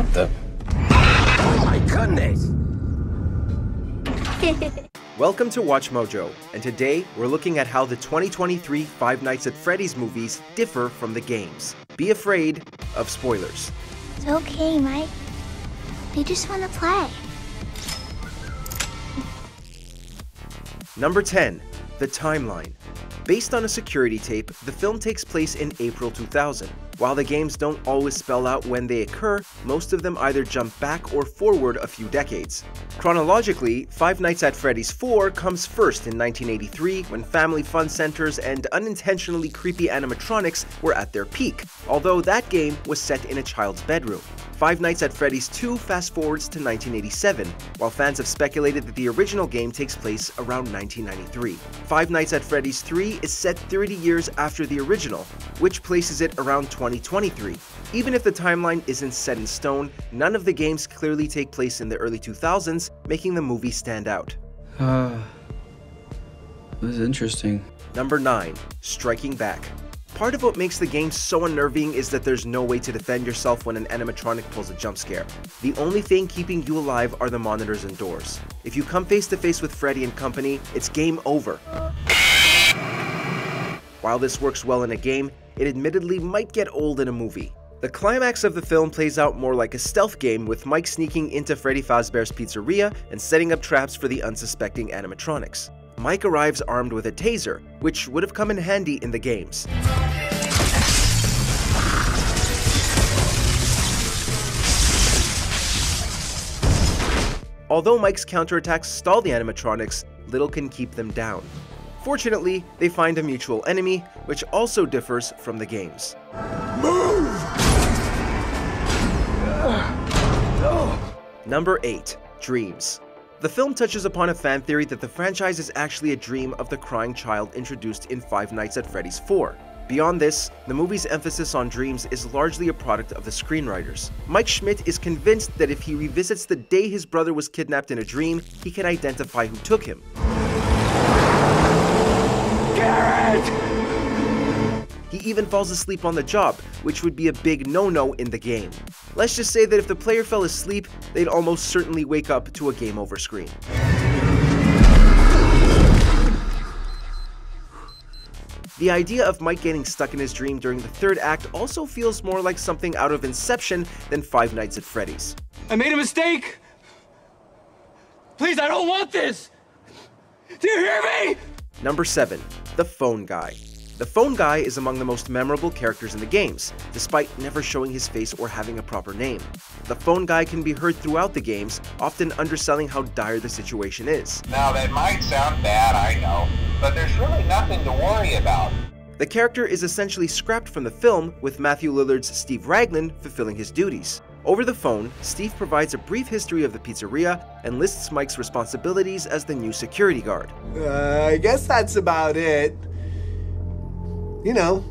What the? Oh my goodness! Welcome to Watch Mojo, and today we're looking at how the 2023 Five Nights at Freddy's movies differ from the games. Be afraid of spoilers. It's okay, Mike. We just want to play. Number 10. The Timeline. Based on a security tape, the film takes place in April 2000. While the games don't always spell out when they occur, most of them either jump back or forward a few decades. Chronologically, Five Nights at Freddy's 4 comes first in 1983 when family fun centers and unintentionally creepy animatronics were at their peak, although that game was set in a child's bedroom. Five Nights at Freddy's 2 fast forwards to 1987, while fans have speculated that the original game takes place around 1993. Five Nights at Freddy's 3 is set 30 years after the original, which places it around 2023. Even if the timeline isn't set in stone, none of the games clearly take place in the early 2000s, making the movie stand out. This is interesting. Number 9. Striking Back. Part of what makes the game so unnerving is that there's no way to defend yourself when an animatronic pulls a jump scare. The only thing keeping you alive are the monitors and doors. If you come face to face with Freddy and company, it's game over. While this works well in a game, it admittedly might get old in a movie. The climax of the film plays out more like a stealth game, with Mike sneaking into Freddy Fazbear's pizzeria and setting up traps for the unsuspecting animatronics. Mike arrives armed with a taser, which would have come in handy in the games. Although Mike's counterattacks stall the animatronics, little can keep them down. Fortunately, they find a mutual enemy, which also differs from the games. Move! Number 8. Dreams. The film touches upon a fan theory that the franchise is actually a dream of the crying child introduced in Five Nights at Freddy's 4. Beyond this, the movie's emphasis on dreams is largely a product of the screenwriters. Mike Schmidt is convinced that if he revisits the day his brother was kidnapped in a dream, he can identify who took him. Garrett! He even falls asleep on the job, which would be a big no-no in the game. Let's just say that if the player fell asleep, they'd almost certainly wake up to a game over screen. The idea of Mike getting stuck in his dream during the third act also feels more like something out of Inception than Five Nights at Freddy's. I made a mistake! Please, I don't want this! Do you hear me? Number 7. The Phone Guy. The Phone Guy is among the most memorable characters in the games, despite never showing his face or having a proper name. The Phone Guy can be heard throughout the games, often underselling how dire the situation is. Now that might sound bad, I know, but there's really nothing to worry about. The character is essentially scrapped from the film, with Matthew Lillard's Steve Raglan fulfilling his duties. Over the phone, Steve provides a brief history of the pizzeria and lists Mike's responsibilities as the new security guard. I guess that's about it. You know,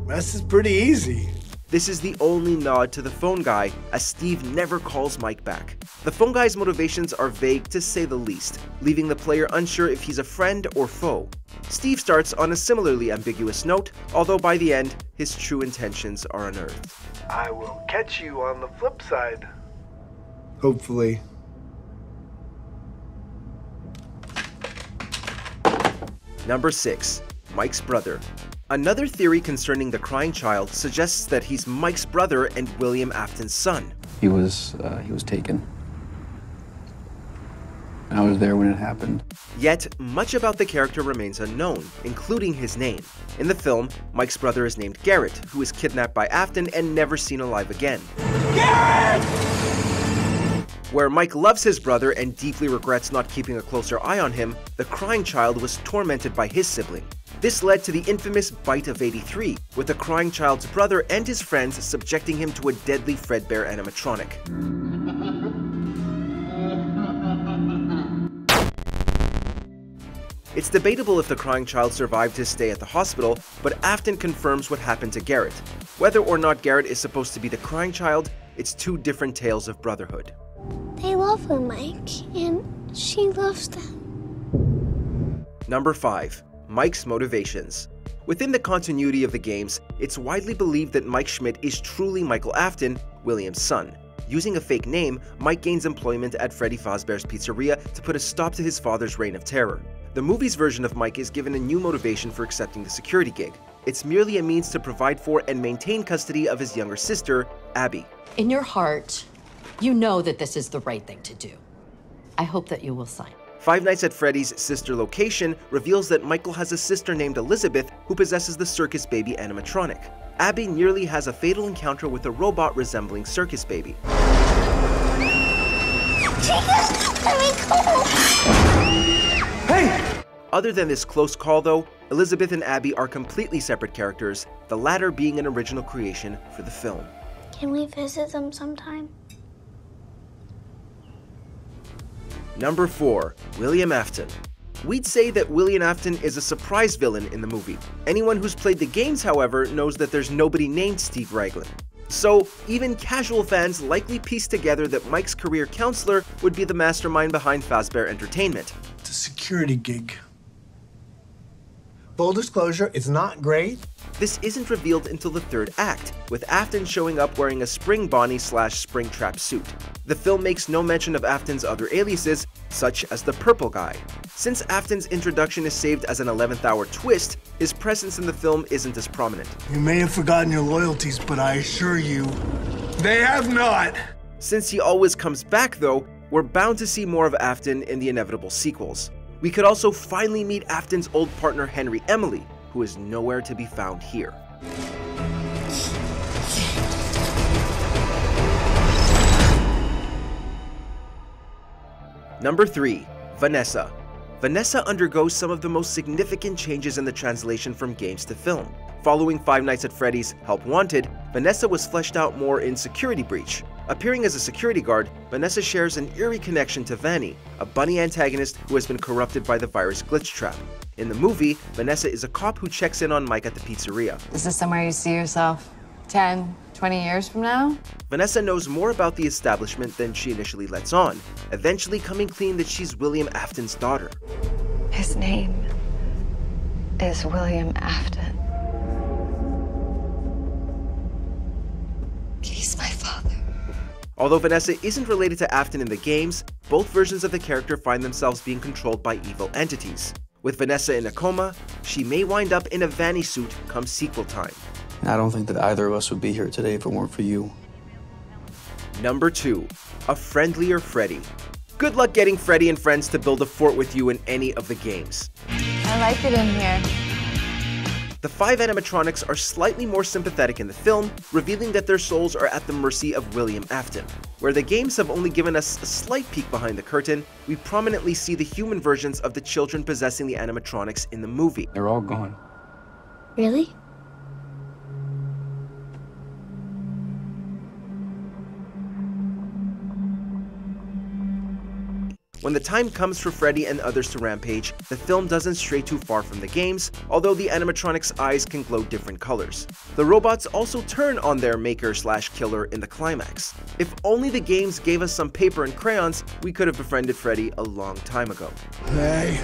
rest is pretty easy. This is the only nod to the Phone Guy, as Steve never calls Mike back. The Phone Guy's motivations are vague to say the least, leaving the player unsure if he's a friend or foe. Steve starts on a similarly ambiguous note, although by the end, his true intentions are unearthed. I will catch you on the flip side. Hopefully. Number 6. Mike's brother. Another theory concerning the crying child suggests that he's Mike's brother and William Afton's son. He was taken. I was there when it happened. Yet, much about the character remains unknown, including his name. In the film, Mike's brother is named Garrett, who is kidnapped by Afton and never seen alive again. Garrett! Where Mike loves his brother and deeply regrets not keeping a closer eye on him, the crying child was tormented by his sibling. This led to the infamous Bite of 83, with the crying child's brother and his friends subjecting him to a deadly Fredbear animatronic. It's debatable if the crying child survived his stay at the hospital, but Afton confirms what happened to Garrett. Whether or not Garrett is supposed to be the crying child, it's two different tales of brotherhood. They love her, Mike, and she loves them. Number 5. Mike's motivations. Within the continuity of the games, it's widely believed that Mike Schmidt is truly Michael Afton, William's son. Using a fake name, Mike gains employment at Freddy Fazbear's Pizzeria to put a stop to his father's reign of terror. The movie's version of Mike is given a new motivation for accepting the security gig. It's merely a means to provide for and maintain custody of his younger sister, Abby. In your heart, you know that this is the right thing to do. I hope that you will sign. Five Nights at Freddy's sister location reveals that Michael has a sister named Elizabeth who possesses the Circus Baby animatronic. Abby nearly has a fatal encounter with a robot resembling Circus Baby. Hey! Other than this close call though, Elizabeth and Abby are completely separate characters, the latter being an original creation for the film. Can we visit them sometime? Number 4. William Afton. We'd say that William Afton is a surprise villain in the movie. Anyone who's played the games, however, knows that there's nobody named Steve Raglan. So, even casual fans likely pieced together that Mike's career counselor would be the mastermind behind Fazbear Entertainment. It's a security gig. Full disclosure, it's not great. This isn't revealed until the third act, with Afton showing up wearing a Spring Bonnie/Springtrap suit. The film makes no mention of Afton's other aliases, such as the Purple Guy. Since Afton's introduction is saved as an 11th hour twist, his presence in the film isn't as prominent. You may have forgotten your loyalties, but I assure you, they have not. Since he always comes back though, we're bound to see more of Afton in the inevitable sequels. We could also finally meet Afton's old partner Henry Emily, who is nowhere to be found here. Number 3. Vanessa. Vanessa undergoes some of the most significant changes in the translation from games to film. Following Five Nights at Freddy's Help Wanted, Vanessa was fleshed out more in Security Breach. Appearing as a security guard, Vanessa shares an eerie connection to Vanny, a bunny antagonist who has been corrupted by the virus Glitch Trap. In the movie, Vanessa is a cop who checks in on Mike at the pizzeria. Is this somewhere you see yourself 10, 20 years from now? Vanessa knows more about the establishment than she initially lets on, eventually coming clean that she's William Afton's daughter. His name is William Afton. He's my father. Although Vanessa isn't related to Afton in the games, both versions of the character find themselves being controlled by evil entities. With Vanessa in a coma, she may wind up in a Vanny suit come sequel time. I don't think that either of us would be here today if it weren't for you. Number 2. A Friendlier Freddy. Good luck getting Freddy and friends to build a fort with you in any of the games. I like it in here. The 5 animatronics are slightly more sympathetic in the film, revealing that their souls are at the mercy of William Afton. Where the games have only given us a slight peek behind the curtain, we prominently see the human versions of the children possessing the animatronics in the movie. They're all gone. Really? When the time comes for Freddy and others to rampage, the film doesn't stray too far from the games, although the animatronics' eyes can glow different colors. The robots also turn on their maker/killer in the climax. If only the games gave us some paper and crayons, we could have befriended Freddy a long time ago. Hey.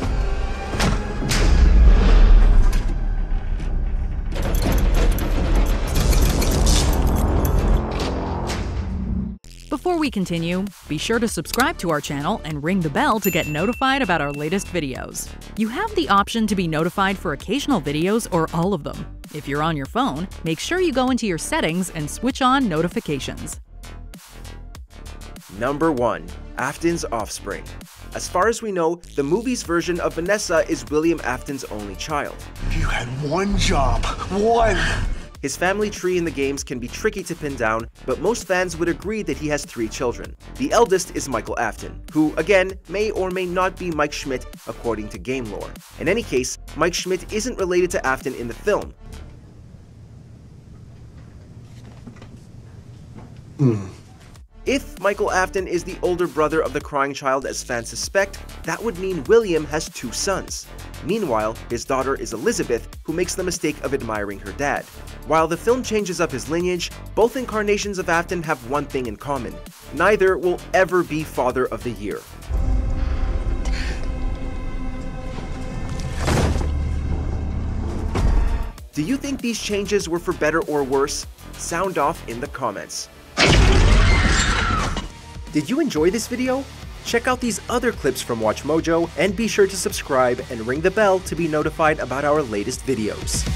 Before we continue, be sure to subscribe to our channel and ring the bell to get notified about our latest videos. You have the option to be notified for occasional videos or all of them. If you're on your phone, make sure you go into your settings and switch on notifications. Number 1. Atons Offspring. As far as we know, the movie's version of Vanessa is William Afton's only child. You had one job. One! His family tree in the games can be tricky to pin down, but most fans would agree that he has 3 children. The eldest is Michael Afton, who, again, may or may not be Mike Schmidt according to game lore. In any case, Mike Schmidt isn't related to Afton in the film. If Michael Afton is the older brother of the crying child as fans suspect, that would mean William has 2 sons. Meanwhile, his daughter is Elizabeth, who makes the mistake of admiring her dad. While the film changes up his lineage, both incarnations of Afton have one thing in common. Neither will ever be Father of the Year. Do you think these changes were for better or worse? Sound off in the comments. Did you enjoy this video? Check out these other clips from WatchMojo and be sure to subscribe and ring the bell to be notified about our latest videos.